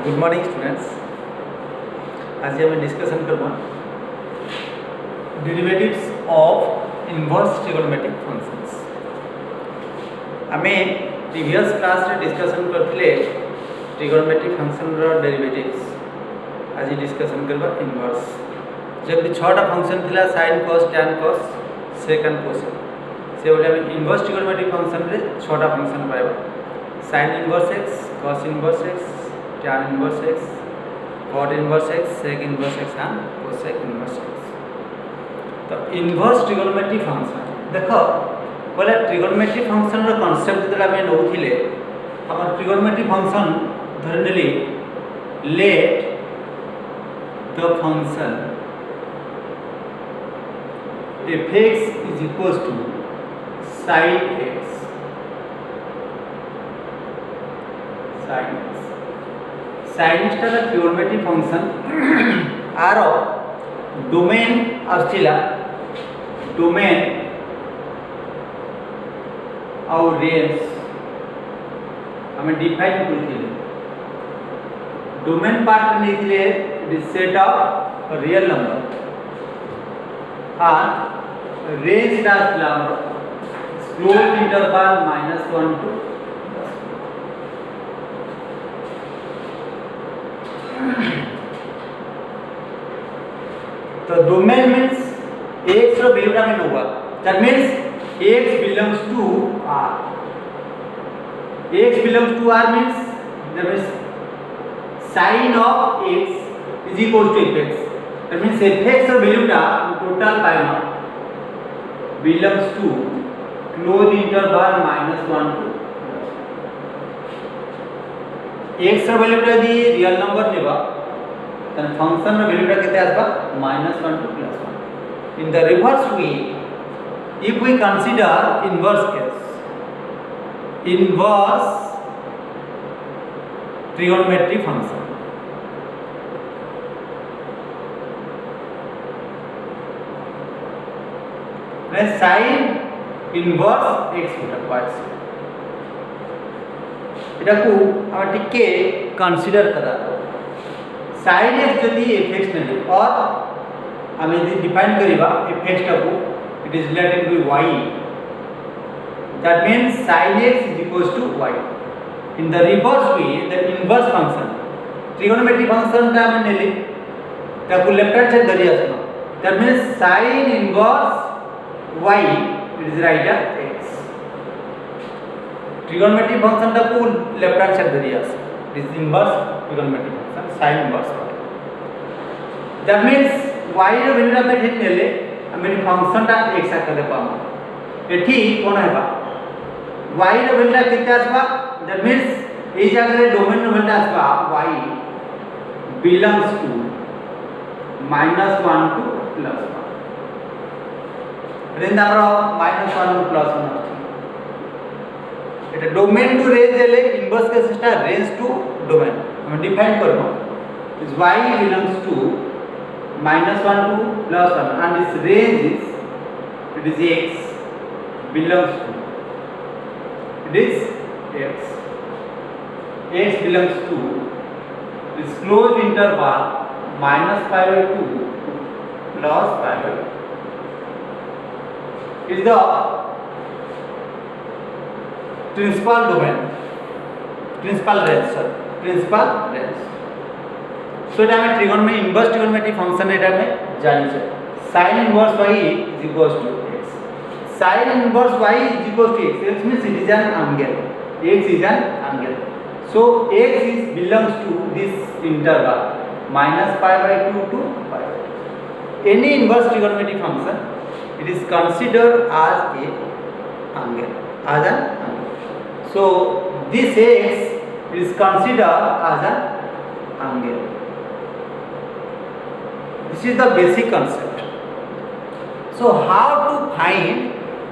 Good morning students. आज आम discussion करबा derivatives of inverse trigonometric functions. आमे प्रीवियस क्लास रे डिस्कसन करथिले ट्रिगोनोमेट्रिक फंक्शन रो डेरिवेटिव्स। आज डिस्कसन करबा इनवर्स। जब 6टा फंक्शन थिला sin cos tan cos sec cosec से बोले हम इनवर्स ट्रिगोनोमेट्रिक फंक्शन रे 6टा फंक्शन पाइबा। sin inverse x, cos inverse x, tan inverse x, cot inverse x, sec inverse x and cosec inverse x। तो inverse trigonometric function देखो बोले trigonometric function रो कांसेप्ट जदला में नउथिले हमर ट्रिगोनोमेट्रिक फंक्शन धरनेली let the function fx is equals to sin x sin x टा ट्रिगोनोमेट्रिक फंक्शन आरो डोमेन आछिला डोमेन और रेंज हमें डिफाइन करथिले। डोमेन पार्ट नेथिले it is set of real number and range dash number closed interval -1 to तो domain means x रो value में होगा। That means x belongs to r। x belongs to r means that means sin of x is equal to fx। that means fx रो value टा total पाइमा belongs to closed interval -1 to x रो value टा the real number लेबा तन function रो value टा केते आसबा -1 to +1। in the reverse way if we consider inverse case inverse trigonometric function sin inverse x होता पार्ट्स एटा को हम टिके कंसीडर करा sin x जदी fx ने और हम यदि डिफाइन करिबा fx टा को it is related to y। That means sin x is equals to y। in the reverse way the inverse function trigonometric function टा हम नेले ता को लेफ्ट हैंड साइड धरि आसनो। That means sin inverse y it is right at x। trigonometric function टा को left hand side धरि आस it is inverse trigonometric function sin inverse y। that means y रो वैल्यू टा ठीक नेले हम फंक्शन टा x आकर पामा एठी कोन हेबा y रो वैल्यू टा केते आसबा। that means ए जगह रे डोमेन रो वैल्यू आसबा y belongs to -1 to +1। Range हमरो -1 टू +1 अछि एटा डोमेन टू रेंज एले इनवर्स के सिस्टम रेंज टू डोमेन हम डिफाइन करबो is y belongs to -1 to +1 and its range is it is x belongs to it is x belongs to this closed interval -π/2 +π/2 is the principal domain principal range so এটা আমি trigonometry inverse trigonometric function এটা আমি জানি যে sin inverse y is equals to x। sin inverse y is equals to x means it is an angle। x is an angle so x is belongs to this interval -π/2 to π/2। any inverse trigonometric function it is considered as a angle as an angle। so this x is considered as an angle। this is the basic concept। so how to find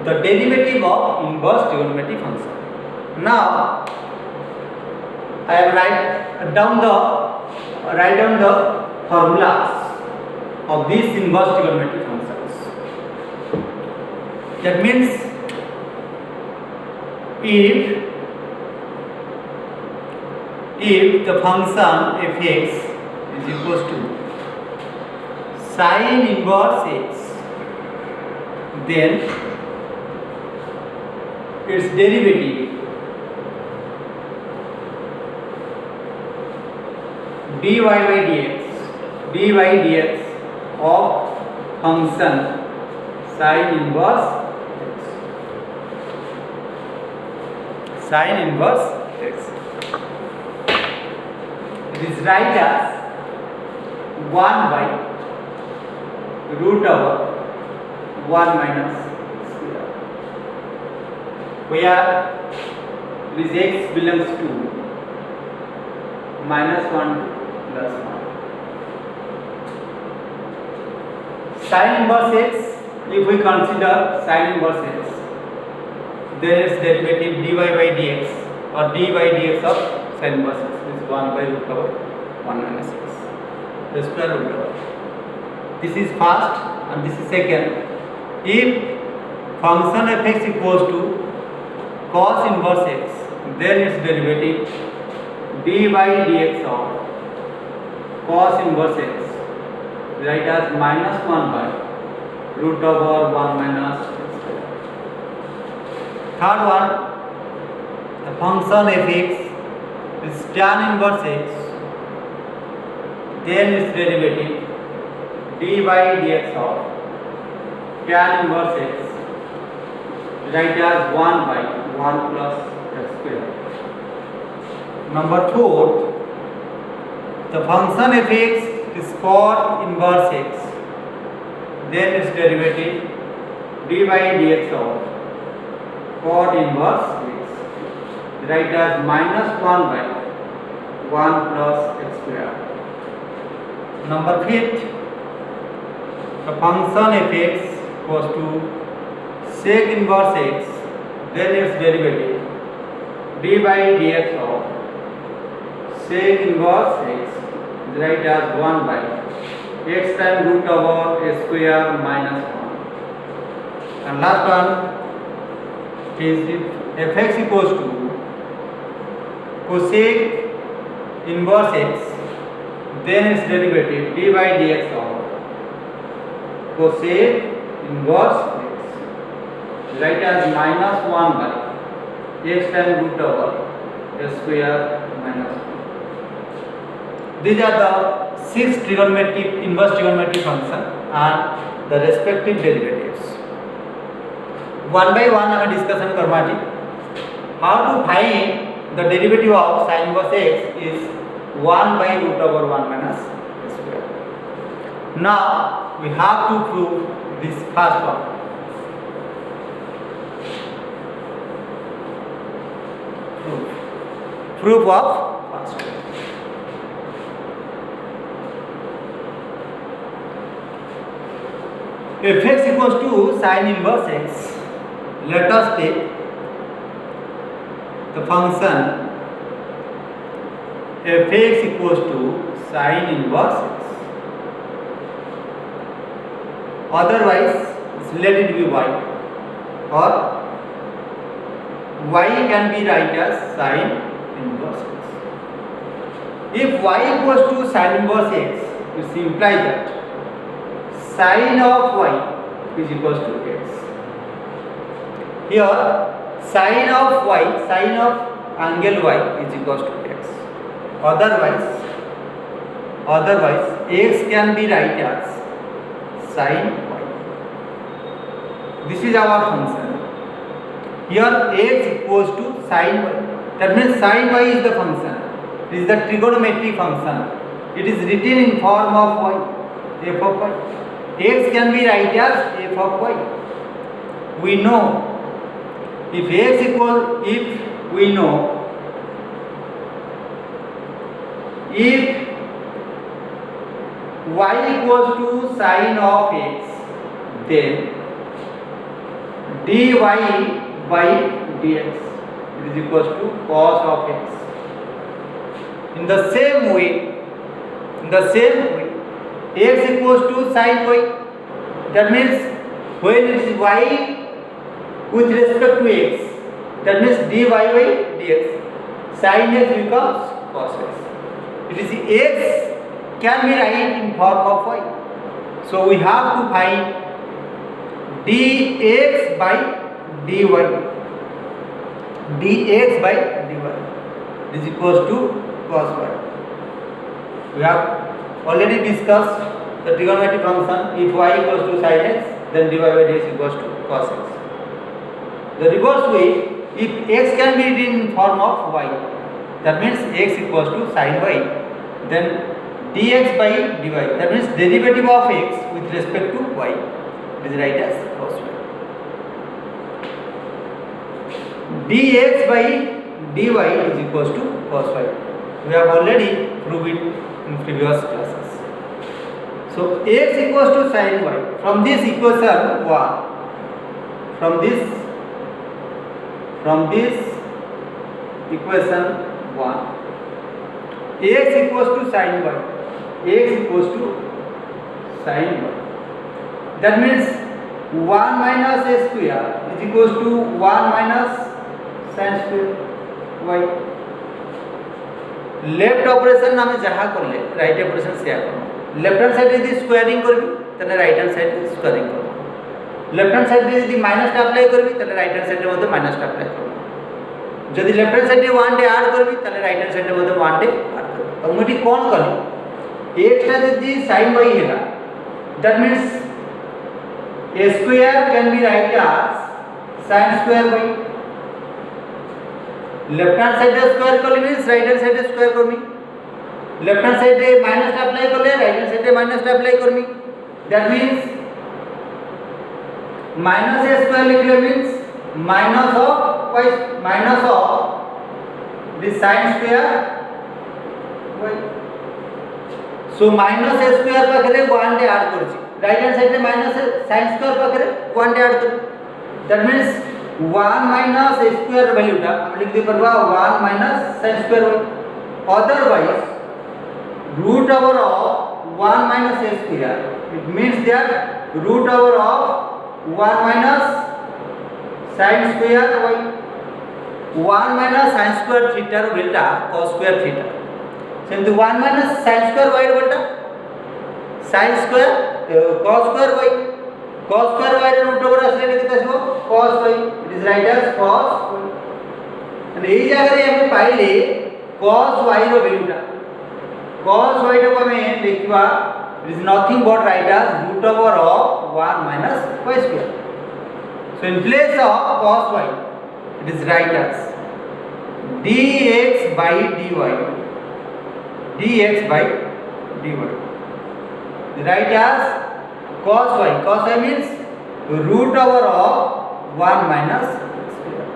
the derivative of inverse trigonometric function? now I have write down the formulas of these inverse trigonometric functions। that means if if the function f(x) is equals to sin inverse x, then its derivative dy dx of function sin inverse x. It is write as 1 by root over 1 minus square, where this x belongs to minus 1 plus 1. Sin inverse x, if we consider sin inverse x, then its derivative dy by dx or dy by dx of sin inverse x is 1 by root over 1 minus x, the square root over. This is first and this is second. If function f(x) equals to cos inverse x, then its derivative dy by dx of cos inverse x, write as minus 1 by root over 1 minus x square. Third one, the function f(x) is tan inverse x, then its derivative dy by dx of tan inverse x, write as 1 by 1 plus x square. Number 4, the function f(x) is cot inverse x, then its derivative dy by dx of cot inverse x, write as minus 1 by 1 plus x square. Number 5, the function f(x) equals to sec inverse x, then its derivative dy by dx of sec inverse x, write as 1 by x times root over a square minus 1. And last one is if f(x) equals to cosec inverse x, then its derivative dy by dx of cosec inverse x, write as minus 1 by x times root over a square minus 1. These are the 6 trigonometric inverse trigonometric function and the respective derivatives. One by one हमें discussion करना है. How to find the derivative of sin inverse x is 1 by root over 1 minus square. Now we have to prove this first one. Proof of first one. f(x) equals to sin inverse x. Let us take the function f(x) equals to sin inverse x. Otherwise, let it be y, or y can be write as sin inverse x. If y equals to sin inverse x, it implies that sin of y is equals to x. Here sin of y, sin of angle y is equals to x. Otherwise x can be write as sin y. This is our function. Here x equals to sin y. That means sin y is the function. It is the trigonometric function. It is written in form of y, f of y. X can be write as f of y. We know if we know if y equals to sin of x, then dy by dx is equals to cos of x. In the same way, x equals to sin y. That means when it is y with respect to x, that means dy by dx, sin x becomes cos x. It is x can be written in form of y. So we have to find dx by dy. Dx by dy is equals to cos y. We have already discussed the trigonometric function. If y equals to sin x, then dy by dx equals to cos x. The reverse way, if x can be written in form of y, that means x equals to sin y, then dx by dy, that means derivative of x with respect to y, it is written as cos y. Dx by dy is equals to cos y. We have already proved it in previous classes. So x equals to sin y. From this equation 1, from this equation 1, x equals to sin y. X equals to sin y. That means 1 minus a square is equals to 1 minus sin square y. Left operation आम जहाँ कले write operation से left hand side यदि squaring करी तेल right hand side squaring कर left hand side यदि minus apply करी तेल right hand side minus apply कर जदि लेफ्ट हैंड साइड 1 डे ऐड करी तेल राइट हैंड साइड 1 डे ऐड कर तो मुझे कौन कली x टा यदि sin y हैला that means a square can be written as sin square y. Left hand side square कर means right hand side square कर मी left hand side minus apply कर ले right hand side minus apply कर मी that means minus a square लिख ले means minus of y minus of the sin square y. So minus a square पाखरे 1 डे ऐड करछि right hand side minus sin square पाखरे 1 डे add कर that means 1 minus a square value टा हम लिख दे परवा 1 minus sin square y. Otherwise root over of 1 minus a square, it means that root over of 1 minus sin square y. 1 minus sin square theta row बेलटा cos square theta सेमती 1 minus sin square y रो बेलटा sin square cos square y. cos square y रे root over असले कितना आसबो cos y. It is write as cos y. And एई जगह रे हम पाइले cos y रो वैल्यूटा cos y रो हमें देखिबा it is nothing but write as root over of 1 minus y square. So in place of cos y it is right as dx by dy. Dx by dy right as cos y. Cos y means root over of 1 minus square.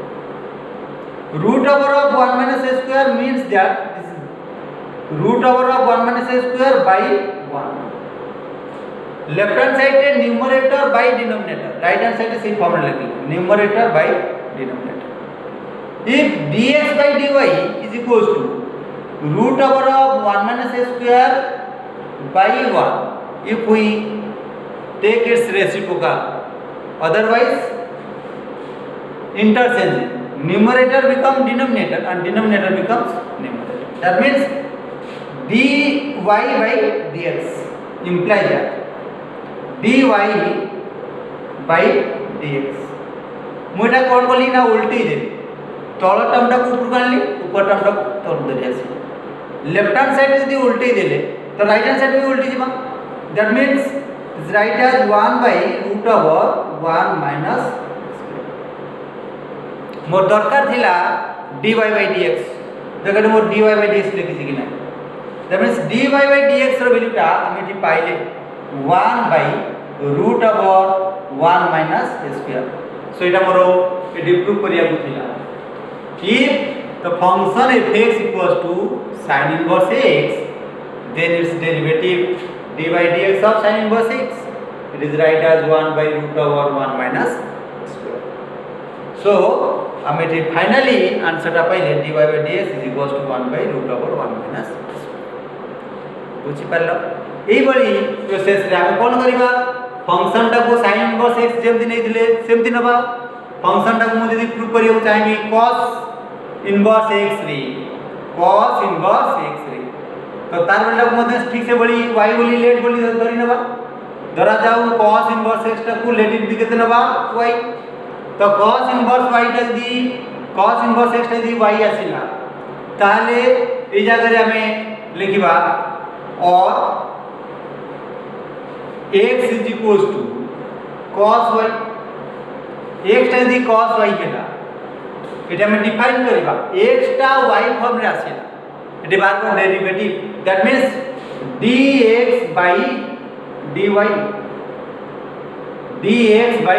Root over of 1 minus a square means that this is root over of 1 minus a square by 1. Left hand side है numerator by denominator. Right hand side है same formula लगी numerator by denominator. If dx by dy is equals to root over of 1 minus a square by 1, if we take its reciprocal, otherwise interchange, numerator becomes denominator and denominator becomes numerator. That means dy by dx implies that dy by dx मुझे कौन बोली ना उल्टी दे तल term टा ऊपर काढली ऊपर टर्म टा तल धरि आसी लेफ्ट हैंड साइड यदि उल्टी देले तो राइट हैंड साइड भी उल्टी जिमा that means is right as 1 by root over 1 minus मोर दरकार थिला dy by dx देखो मोर dy by dx लिखि छि कि ना that means dy by dx रो वैल्यूटा हम एठी पाइले 1 by root over 1 minus a square. So एटा मोर एठी प्रूव करिया को थिला if the function f(x) equals to sin inverse x then its derivative dy by dx of sin inverse x, it is right as 1 by root over 1 minus square. So हमें ये finally answer टा पाइले dy by dx is equals to 1 by root over 1 minus square. बुझी पारलो एई बळी process रे हम कोन करिबा function टा को sin inverse x जेमति नै दिले सेमति नबा फंक्शन टा को मु यदि प्रूव करियो चाहिबी cos inverse x रे cos इनवर्स x रे तो तार बेला मते ठीक से बोली y बोली लेट बोली धरि नबा धरा जाऊ cos इनवर्स x टा को लेट इन केते नबा y तो cos इनवर्स y टा दी cos इनवर्स x टा दी y आसीला ताले ए जगह रे हमें लिखिबा और x is equals to cos y x टा दी cos y केला এটা আমি ডিফাইন করিবা x টা y ফর্ম রে আসিলা এটি বার কোন derivative that means dx by dy dx by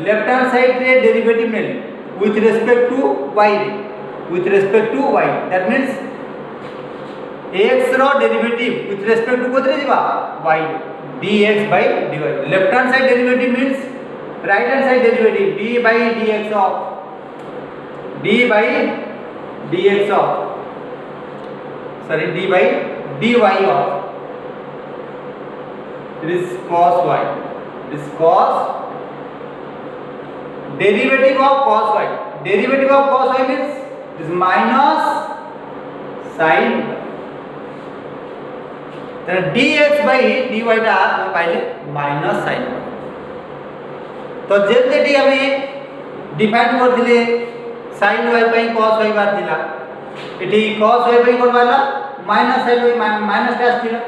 left hand side रे डेरिवेटिव नेली with respect to y रे with respect to y that means x रो डेरिवेटिव with respect to कोथरे जिबा y dx by dy left hand side derivative means right hand side derivative d by dx of d by dx of sorry d by dy of it is cos y it is cos derivative of cos y derivative of cos y means it is minus sin then dx by dy टा हम पाइले minus sin तो जेतेटी हमें define कर दिले sin y by cos y बार दिला eighty cos y by कोन वाला minus sin y minus टा आस्थिला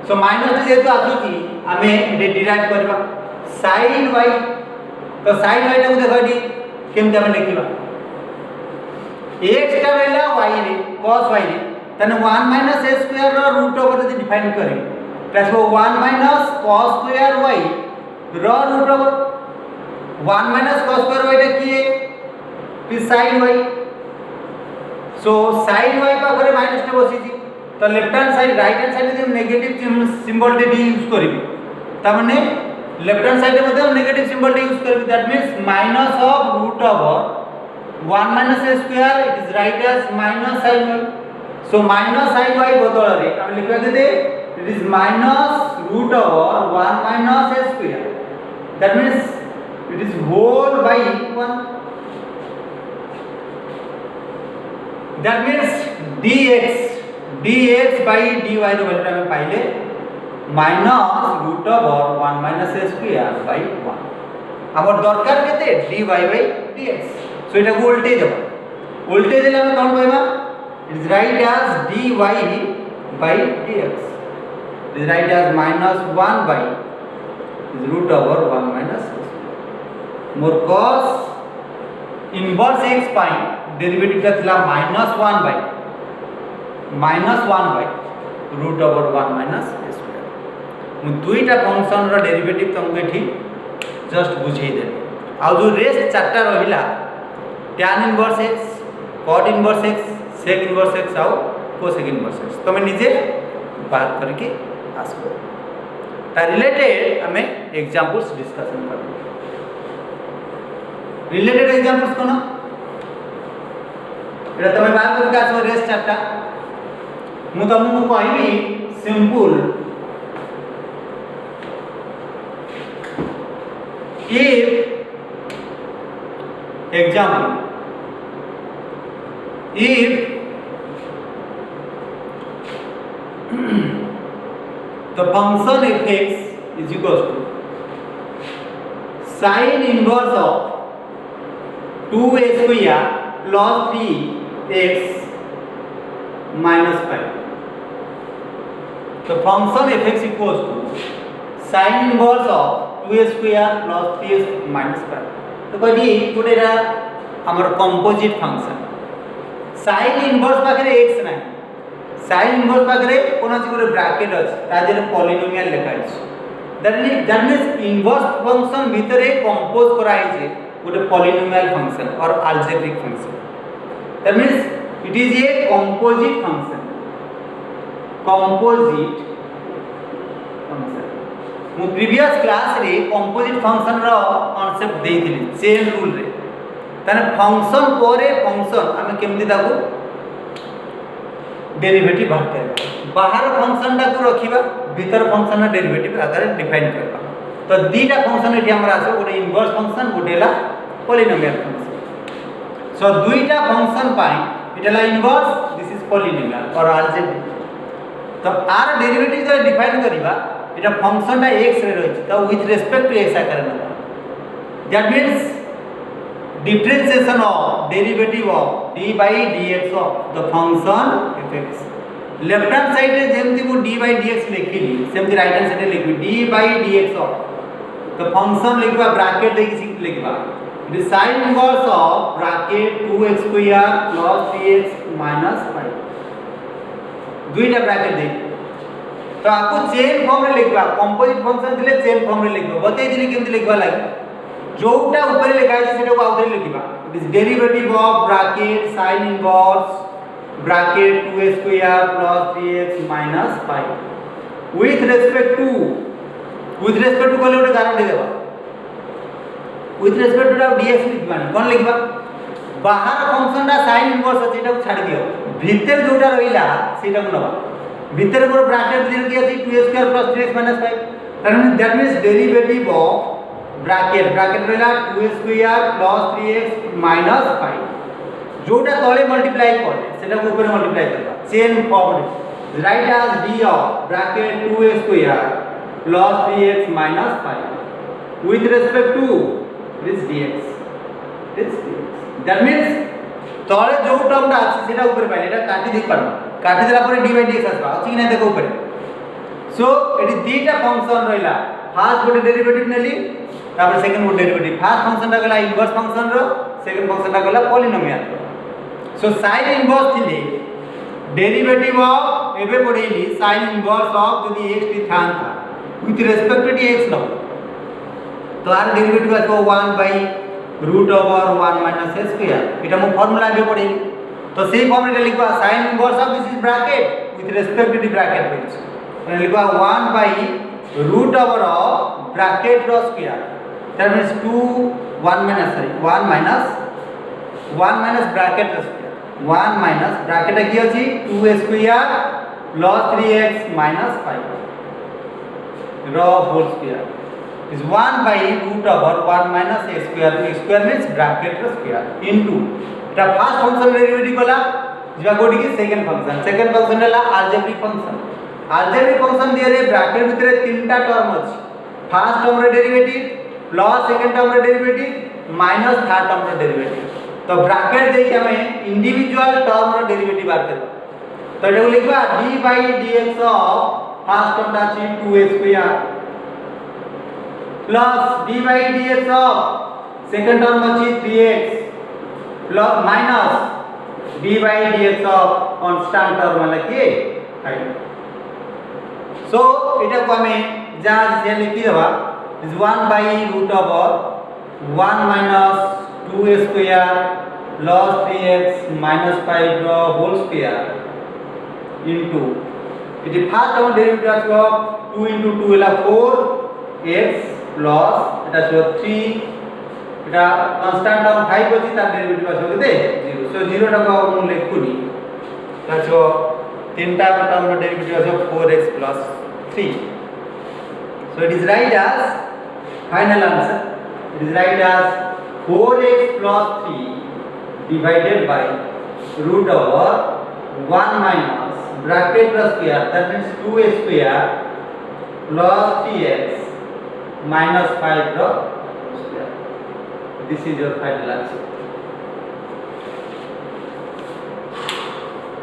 सो माइनस टा जेतु आसुची हमें एटी डिराइव करबा sin y तो sin y टा को देखडी केमते हम लिखिबा x टा रहला y रे cos y रे तने 1 minus a square रो रूट ओवर जे डिफाइन करे plus 1 minus cos square y रो root over 1 minus cos square y टा किए फिर sin y सो sin y पाखरे माइनस टा बसिची तो left hand side right hand side जे नेगेटिव सिंबल टे यूज करबी त माने लेफ्ट हैंड साइड मध्ये हम नेगेटिव सिंबल टे यूज करबी that means minus of root over 1 minus a square it is write as minus sin y so minus sin y बदल रे हम लिखबा केते it is minus root over 1 minus a square that means it is whole by 1 that means dx by dy रो value हमें पाइले minus root over 1 minus a square by 1 हमर दरकार केते dy by dx सो एटा को उल्टे देबा उल्टे देले हम कोन पाइबा it is write as dy by dx it is write as minus 1 by is root over 1 minus more cos inverse x by derivative का थिला -1 by root over 1 minus a square मु दुईटा फंक्शन रो डेरिवेटिव तुमके एठी just बुझेई दे आ जो rest चारटा रहिला tan inverse x cot inverse x sec inverse x आउ cosec inverse x तमे निजे बात करके आसबो ता रिलेटेड हमें एग्जांपल्स डिस्कशन करबो रिलेटेड एग्जांपल्स कोन एटा तमे बात करके आसबो रेस्ट चारटा मु तुमको कहबी simple if example if the function fx is equals to sin inverse of 2a square plus 3x minus 5 the function fx equals to sin inverse of 2a square plus 3x minus 5 तो कदी गुटेरा हमर composite function sin inverse पाखरे x नै sin inverse पाखरे कोनोसी गुरे bracket अछि ताजेर पॉलिनोमियल लिखा अछि दैट मींस इनवर्स फंक्शन भितरे कंपोज कराइ छै गुटे पॉलिनोमियल फंक्शन और algebraic function that means it is a composite function मु प्रीवियस क्लास रे कंपोजिट फंक्शन रो कांसेप्ट देइथिली चेन रूल रे तने फंक्शन पोरे फंक्शन हमें केमति दागु डेरिवेटिव बाहर करबा बाहर फंक्शन टा को रखिबा भीतर फंक्शन ना डेरिवेटिव आकार डिफाइन करबा तो दीटा फंक्शन एठी हमरा आसे गोटे इनवर्स फंक्शन गोटेला पॉलिनोमियल फंक्शन सो दुईटा फंक्शन पाई इटला inverse this polynomial or algebraic. तो आर डेरिवेटिव जब डिफाइन करिबा एटा फंक्शन टा x रे रहिछि तो विथ रिस्पेक्ट टू x आकार न that means differentiation of derivative of d by dx of the function fx. Left hand side रे जेमति मु d by dx लिखिली सेमति राइट हैंड साइड रे लिखबी d by dx of तो फंक्शन लिखबा ब्रैकेट देकी लिखबा it is sin inverse of bracket 2x square plus 3x minus 5 दुईटा ब्रैकेट दे तो आपको चेन फॉर्म रे लिखबा कंपोजिट फंक्शन दिले चेन फॉर्म रे लिखबा बतै दिली केमति लिखबा लागि जोटा ऊपर लिखा है सेटा को आउथरे लिखबा it is derivative of bracket sin inverse bracket 2x square plus 3x minus 5 with respect to कोले ओटे गारंटी देबा विथ रिस्पेक्ट टू dx लिखबा कोन लिखबा बाहर फंक्शन दा sin इनवर्स अछि एटा को छाड़ दियो भीतर जोटा रहिला सेटा को नबा भीतर मोर ब्रैकेट दिल की अछि 2x square plus 3x minus 5 that means derivative of bracket रहिला 2x square plus 3x minus 5 जोटा तळे मल्टीप्लाई करे सेटा को ऊपर मल्टीप्लाई करबा चेन फॉर्म रे write as d of bracket 2x square plus 3x minus 5 with respect to this dx that means तळे जो टर्म अछि सेटा ऊपर पाइले एटा काटी दे पारबा काटी देला पर d by dx आसबा अछि कि नै देखो ऊपर सो एटी दीटा फंक्शन रहिला फर्स्ट गोटे डेरिवेटिव नेली तापर सेकंड गोटे डेरिवेटिव फर्स्ट फंक्शन टा गला इनवर्स फंक्शन रो सेकंड फंक्शन टा गला पॉलिनोमियल सो sin इनवर्स थिले डेरिवेटिव ऑफ एबे पढेली sin इनवर्स ऑफ जदी x टी थांता विथ रिस्पेक्ट टू x नो तो आर डेरिवेटिव आसो 1 by root over 1 minus a square एटा मो फार्मूला एबे पढेली तो सेही फॉर्म रे लिखबा sin inverse of this is bracket with respect to the bracket which तो लिखबा 1 by root over of bracket रो स्क्वायर दैट मींस 2 1 माइनस ब्रैकेट रो स्क्वायर 1 माइनस ब्रैकेट की अछि 2a square plus 3x minus 5 रो whole square is 1 by root over 1 minus a square means bracket रो square into एटा फर्स्ट फंक्शन डेरिवेटिव गला जिबा कोडी की सेकंड फंक्शन हला अलजेब्रिक फंक्शन दिया रे ब्रैकेट भितरे तीनटा टर्म अछि फर्स्ट टर्म रे डेरिवेटिव प्लस सेकंड टर्म रे डेरिवेटिव माइनस थर्ड टर्म रे डेरिवेटिव तो ब्रैकेट दे के हमें इंडिविजुअल टर्म रे डेरिवेटिव बात करबा तो एटा लिखबा d by dx of first term दा अछि 2a square plus d by dx of second term अछि 3x plus minus d by dx of constant term वाला के सो एटा को हमें जा जे लिखि देबा is 1 by root over 1 minus 2a square plus 3x minus 5 रो whole square into it is first term derivative of 2 into 2 is 4x plus এটা so 3 এটা কনস্ট্যান্ট টার্ম 5 আছে তার ডেরিভেটিভ আছে কেতে 0 সো 0 টা কো মু লিখুনি তা সো তিনটা টার্ম ডেরিভেটিভ আছে 4x plus 3 so it is right as final answer it is right as 4x plus 3 divided by root over 1 minus bracket plus square that means 2a square plus 3x minus 5 square this is your final answer